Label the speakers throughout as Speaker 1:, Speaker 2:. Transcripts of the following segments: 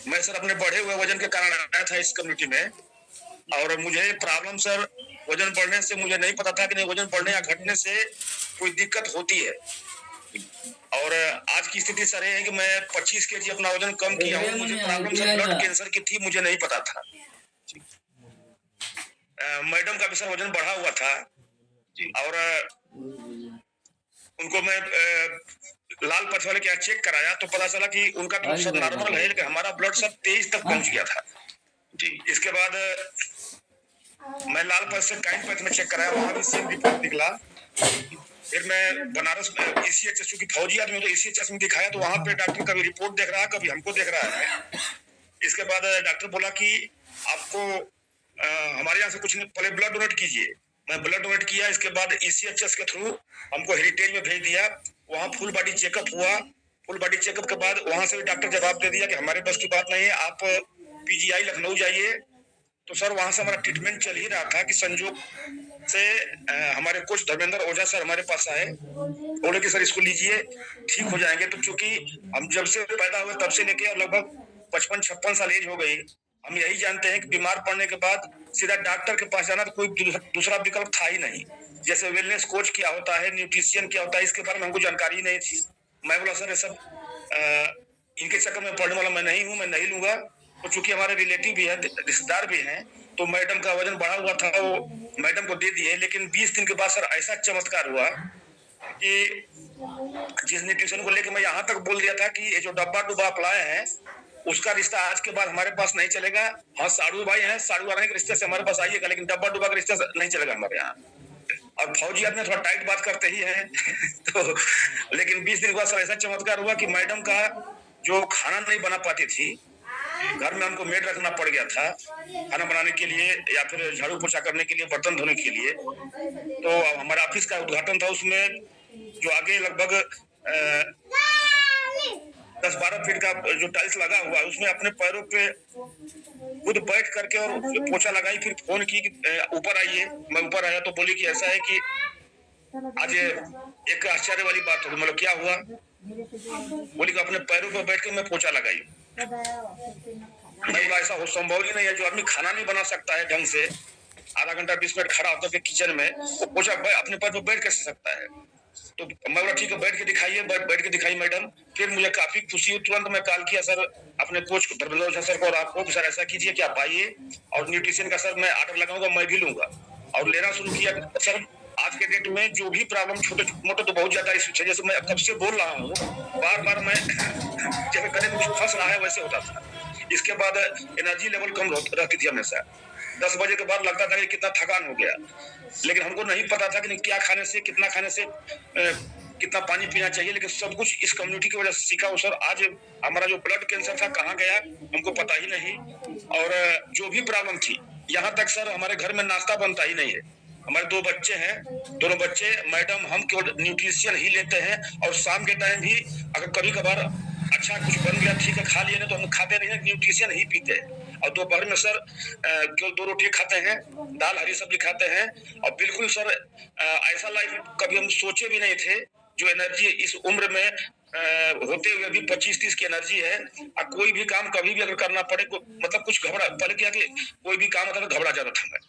Speaker 1: मैं सर अपने बढ़े हुए वजन के कारण आया था इस कम्युनिटी में, और मुझे प्रॉब्लम सर वजन बढ़ने से मुझे नहीं पता था कि नहीं वजन बढ़ने या घटने से कोई दिक्कत होती है। और आज की स्थिति सर ये है कि मैं 25 केजी अपना वजन कम किया हूँ। मुझे प्रॉब्लम सर ब्लड कैंसर की थी, मुझे नहीं पता था। मैडम का भी सर वजन बढ़ा हुआ था और उनको मैं लाल पथ वाले के यहाँ चेक कराया तो पता चला कि उनका तो सब नॉर्मल है, लेकिन हमारा ब्लड सब 23 तक पहुंच गया था जी। इसके बाद मैं लाल पथ से काइन पथ में चेक कराया, वहां भी सेम रिपोर्ट निकला। फिर मैं बनारस में ECHS की फौजी आदमी तो ECHS में दिखाया, तो वहां पे डॉक्टर कभी रिपोर्ट देख रहा है, कभी हमको देख रहा है। इसके बाद डॉक्टर बोला कि आपको हमारे यहाँ से कुछ नहीं, पहले ब्लड डोनेट कीजिए। मैं ब्लड डोनेट किया, इसके बाद ECHS के थ्रू हमको हेरिटेज में भेज दिया। वहाँ फुल बॉडी चेकअप हुआ। फुल बॉडी चेकअप के बाद वहां से भी डॉक्टर जवाब दे दिया कि हमारे बस की बात नहीं है, आप PGI लखनऊ जाइए। तो सर वहां से हमारा ट्रीटमेंट चल ही रहा था कि संजोग से हमारे कोच धर्मेंद्र ओझा सर हमारे पास आए, बोले कि सर इसको लीजिए, ठीक हो जाएंगे। तो चूंकि हम जब से पैदा हुए तब से लेके लगभग 55-56 साल एज हो गई, हम यही जानते हैं कि बीमार पड़ने के बाद सीधा डॉक्टर के पास जाना, तो कोई दूसरा विकल्प था ही नहीं। जैसे वेलनेस कोच क्या होता है, न्यूट्रिशियन क्या होता है, इसके बारे में हमको जानकारी नहीं थी। मैं बोला सर ये सब इनके चक्कर में पड़ने वाला मैं नहीं हूँ, मैं नहीं लूंगा। तो चूंकि हमारे रिलेटिव भी है, रिश्तेदार भी हैं, तो मैडम का वजन बढ़ा हुआ था, वो मैडम को दे दिए। लेकिन 20 दिन के बाद सर ऐसा चमत्कार हुआ कि जिस न्यूट्रिशन को लेकर मैं यहाँ तक बोल दिया था कि ये जो डब्बा डुब्बा आप लाए हैं उसका रिश्ता आज के बाद हमारे पास नहीं चलेगा। हाँ साड़ू भाई हैं, साड़ू वाले के रिश्ते से हमारे पास आइएगा, लेकिन डब्बा डुब्बा का रिश्ता नहीं चलेगा हमारे यहाँ। और फौजी आदमी थोड़ा टाइट बात करते ही हैं तो लेकिन 20 दिन के बाद सर ऐसा चमत्कार हुआ कि मैडम का जो खाना नहीं बना पाती थी, घर में हमको मेड रखना पड़ गया था खाना बनाने के लिए या फिर झाड़ू पोछा करने के लिए, बर्तन धोने के लिए। तो हमारा ऑफिस का उद्घाटन था, उसमें जो आगे लगभग 10-12 फीट का जो टाइल्स लगा हुआ है, उसमें अपने पैरों पे खुद बैठ करके और पोछा लगाई। फिर फोन की ऊपर आइए। मैं ऊपर आया तो बोली कि ऐसा है कि आज एक आश्चर्य वाली बात होगी। मतलब क्या हुआ? बोली कि अपने पैरों पे बैठ के मैं पोछा लगाई। ऐसा हो संभव ही नहीं है, जो आदमी खाना नहीं बना सकता है ढंग से, आधा घंटा 20 मिनट खड़ा होकर के किचन में, वो पोछा अपने पैर पे बैठ कैसे सकता है? तो मैं बोला ठीक है, बैठ के दिखाइए। बैठ के दिखाई मैडम। फिर मुझे काफी खुशी हुई। तुरंत मैं कॉल किया सर अपने कोच धर्मेंद्र ओझा सर को और आपको, सर ऐसा कीजिए कि आप आइए और न्यूट्रिशन का सर मैं ऑर्डर लगाऊंगा, मैं भी लूंगा। और लेना शुरू किया। सर आज के डेट में जो भी प्रॉब्लम छोटे मोटे तो बहुत ज्यादा इस जैसे मैं कब से बोल रहा हूँ, बार बार मैं जैसे गले में कुछ फंस रहा है वैसे होता था। इसके बाद एनर्जी लेवल कम रहती थी हमेशा। 10 बजे के बाद लगता था कि कितना थकान हो गया, लेकिन हमको नहीं पता था कि क्या खाने से, कितना खाने से, कितना पानी पीना चाहिए। लेकिन सब कुछ इस कम्युनिटी की वजह से सीखा। सर आज हमारा जो ब्लड कैंसर था कहाँ गया हमको पता ही नहीं। और जो भी प्रॉब्लम थी, यहाँ तक सर हमारे घर में नाश्ता बनता ही नहीं है। हमारे 2 बच्चे हैं, दोनों बच्चे, मैडम, हम केवल न्यूट्रिशन ही लेते हैं। और शाम के टाइम भी अगर कभी कभार अच्छा कुछ बन गया ठीक है खा लिए, नहीं तो हम खाते नहीं है, न्यूट्रिशन ही पीते हैं। और दोपहर में सर केवल 2 रोटी खाते हैं, दाल हरी सब्जी खाते हैं। और बिल्कुल सर ऐसा लाइफ कभी हम सोचे भी नहीं थे। जो एनर्जी इस उम्र में होते हुए भी 25-30 की एनर्जी है। और कोई भी काम कभी भी अगर करना पड़े, मतलब कुछ घबरा, पहले क्या कि कोई भी काम होता था घबरा जाता था मैं,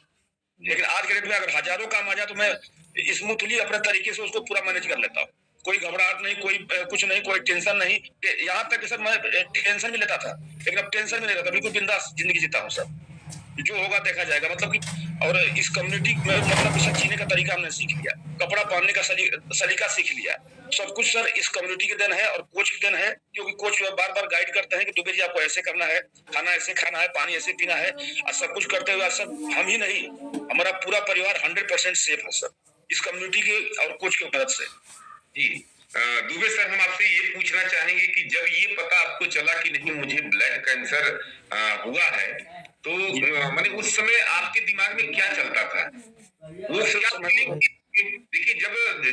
Speaker 1: लेकिन आज के डेट में अगर हजारों काम आ जाए तो मैं स्मूथली अपने तरीके से उसको पूरा मैनेज कर लेता हूँ। कोई घबराहट नहीं, कोई कुछ नहीं, कोई टेंशन नहीं। यहाँ तक सर मैं टेंशन भी लेता था, लेकिन अब टेंशन भी नहीं लेता, बिल्कुल बिंदास जिंदगी जीता हूँ सर। जो होगा देखा जाएगा। मतलब कि और इस कम्युनिटी में मतलब इसे जीने का तरीका हमने सीख लिया, कपड़ा पहनने का सलीका सीख लिया। सब कुछ सर इस कम्युनिटी के देन है और कोच की देन है, क्योंकि कोच बार बार गाइड करते हैं कि दुबे जी आपको ऐसे करना है, खाना ऐसे खाना है, पानी ऐसे पीना है। और सब कुछ करते हुए सब हम ही नहीं, हमारा पूरा परिवार 100% सेफ है सर, इस कम्युनिटी के और कोच की मदद से।
Speaker 2: जी दुबे सर, हम आपसे ये पूछना चाहेंगे कि जब ये पता आपको चला कि नहीं मुझे ब्लड कैंसर हुआ है, तो माने उस समय आपके दिमाग में क्या चलता था? वो देखिए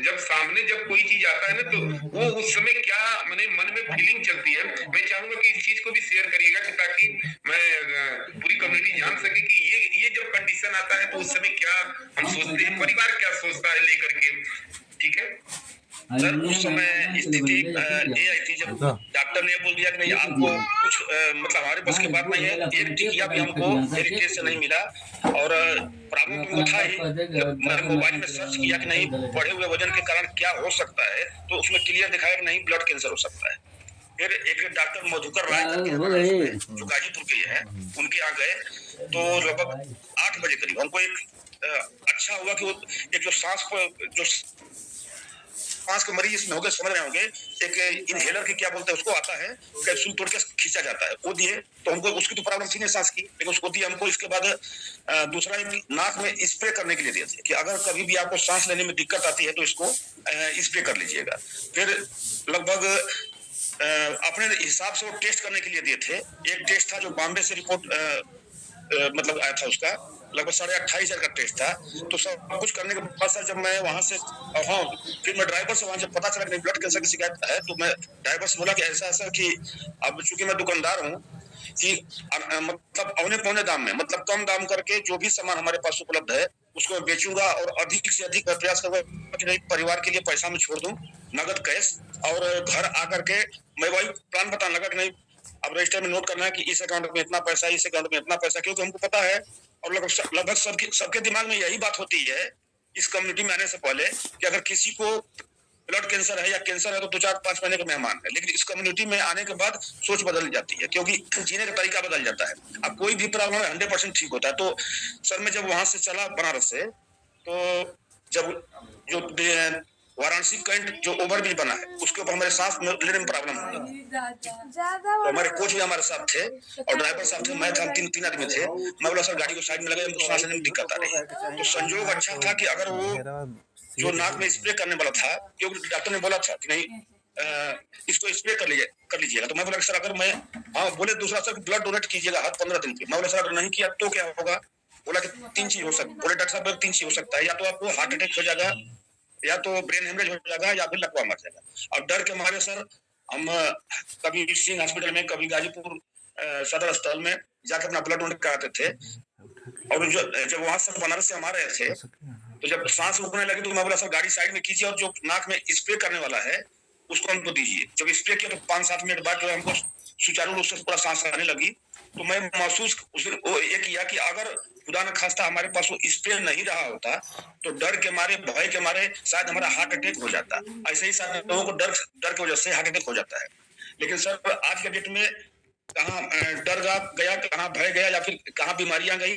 Speaker 2: जब सामने जब कोई चीज आता है ना, तो वो उस समय क्या माने मन में फीलिंग चलती है। मैं चाहूंगा कि इस चीज को भी शेयर करिएगा कि ताकि मैं पूरी कम्युनिटी जान सके कि ये जब कंडीशन आता है तो उस समय क्या हम सोचते हैं, परिवार क्या सोचता है लेकर के। ठीक है
Speaker 1: सर उस समय स्थिति ये आई थी जब डॉक्टर ने बोल दिया कि नहीं आपको कुछ मतलब हमारे बस की बात नहीं है, एक टिकिया भी हमको हेरिटेज से नहीं मिला और प्रॉब्लम तो था ही। जब मैंने मोबाइल में सर्च किया कि नहीं बढ़े हुए वजन के कारण क्या हो सकता है तो उसमें क्लियर दिखाया कि नहीं ब्लड कैंसर हो सकता है। फिर एक डॉक्टर मधुकर राय जो गाजीपुर के हैं उनके यहाँ गए तो लगभग 8 बजे करीब हमको एक अच्छा हुआ कि वो एक जो सांस के मरीज इसमें हो गए, समझ रहे होंगे, एक इनहेलर की क्या बोलते हैं उसको आता है, कैप्सूल तोड़ के खींचा जाता है, वो दिए तो हमको उसकी तो प्रॉब्लम थी नहीं सांस की, लेकिन उसको दिए हमको। इसके बाद दूसरा नाक में स्प्रे करने के लिए दिए थे कि अगर कभी भी आपको सांस लेने में दिक्कत आती है तो इसको स्प्रे कर लीजिएगा। फिर लगभग अपने हिसाब से वो टेस्ट करने के लिए दिए थे। एक टेस्ट था जो बॉम्बे से रिपोर्ट मतलब आया था, उसका लगभग 28,500 का टेस्ट था। तो सब कुछ करने के बाद सर जब मैं वहां से हाँ फिर मैं ड्राइवर से वहां जब पता चला कि ब्लड कैंसर की शिकायत है तो मैं ड्राइवर से बोला कि ऐसा सर कि अब चूंकि मैं दुकानदार हूँ कि मतलब औने पौने दाम में, मतलब कम दाम करके जो भी सामान हमारे पास उपलब्ध है उसको मैं बेचूंगा और अधिक से अधिक प्रयास करूंगा कि नहीं परिवार के लिए पैसा मैं छोड़ दूं नगद कैश, और घर आकर के मैं वही प्लान बताने लगा कि नहीं अब रजिस्टर में नोट करना है कि इस अकाउंट में इतना पैसा, इस अकाउंट में इतना पैसा, क्योंकि हमको पता है और लगभग सबके दिमाग में यही बात होती है इस कम्युनिटी में आने से पहले कि अगर किसी को ब्लड कैंसर है या कैंसर है तो 2-4-5 महीने का मेहमान है, लेकिन इस कम्युनिटी में आने के बाद सोच बदल जाती है क्योंकि जीने का तरीका बदल जाता है। अब कोई भी प्रॉब्लम है 100% ठीक होता है। तो सर मैं जब वहां से चला बनारस से तो जब जो वाराणसी कैंट जो ओवरब्रिज बना है उसके ऊपर हमारे सांस लेने में प्रॉब्लम हो गई, तो हमारे कोच भी हमारे साथ थे और ड्राइवर साहब थे, मैं था, हम तीन आदमी थे। मैं बोला सर गाड़ी को साइड में लगा, हमको सांस लेने में दिक्कत आ रही है। तो संजोग अच्छा था कि अगर वो जो नाक में स्प्रे करने वाला था क्योंकि डॉक्टर ने बोला था कि नहीं इसको स्प्रे कर लीजिएगा। तो मैं बोला सर अगर मैं हाँ बोले दूसरा सर ब्लड डोनेट कीजिएगा हर 15 दिन पे। मैं बोला सर अगर नहीं किया तो क्या होगा? बोला कि 3 चीज हो सकती, बोले डॉक्टर साहब 3 चीज हो सकता है, या तो आपको हार्ट अटैक हो जाएगा, या तो ब्रेन हेमरेज हो जाएगा, या फिर लकवा मर जाएगा। अब डर के मारे सर हम कभी सिंह हॉस्पिटल में कभी गाजीपुर सदर अस्पताल में जाकर अपना ब्लड डोनेट कराते थे। और जब वहां से बनारस से हम आ रहे थे तो जब सांस रुकने लगी तो मैं बोला सर गाड़ी साइड में कीजिए और जो नाक में स्प्रे करने वाला है उसको हमको दीजिए। जब स्प्रे किया तो 5-7 मिनट बाद जो हमको सुचारू रूप से पूरा सांस आने लगी तो मैं महसूस वो ये किया कि अगर खुदा न खास्ता हमारे पास वो स्प्रे नहीं रहा होता तो डर के मारे भय के मारे शायद हमारा हार्ट अटैक हो जाता। ऐसे ही साथ लोगों को डर की वजह से हार्ट अटैक हो जाता है। लेकिन सर आज के डेट में कहाँ डर गया, कहाँ भय गया, या फिर कहाँ बीमारियां गई,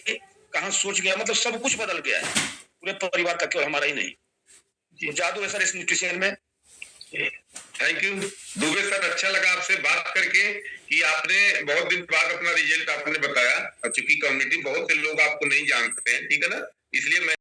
Speaker 1: कहाँ सोच गया, मतलब सब कुछ बदल गया है पूरे परिवार का, केवल हमारा ही नहीं। जादू है सर इस न्यूट्रिशन में।
Speaker 2: थैंक यू दुबे सर, अच्छा लगा आपसे बात करके कि आपने बहुत दिन बाद अपना रिजल्ट आपने बताया। चूंकि कम्युनिटी बहुत से लोग आपको नहीं जानते हैं, ठीक है ना, इसलिए मैं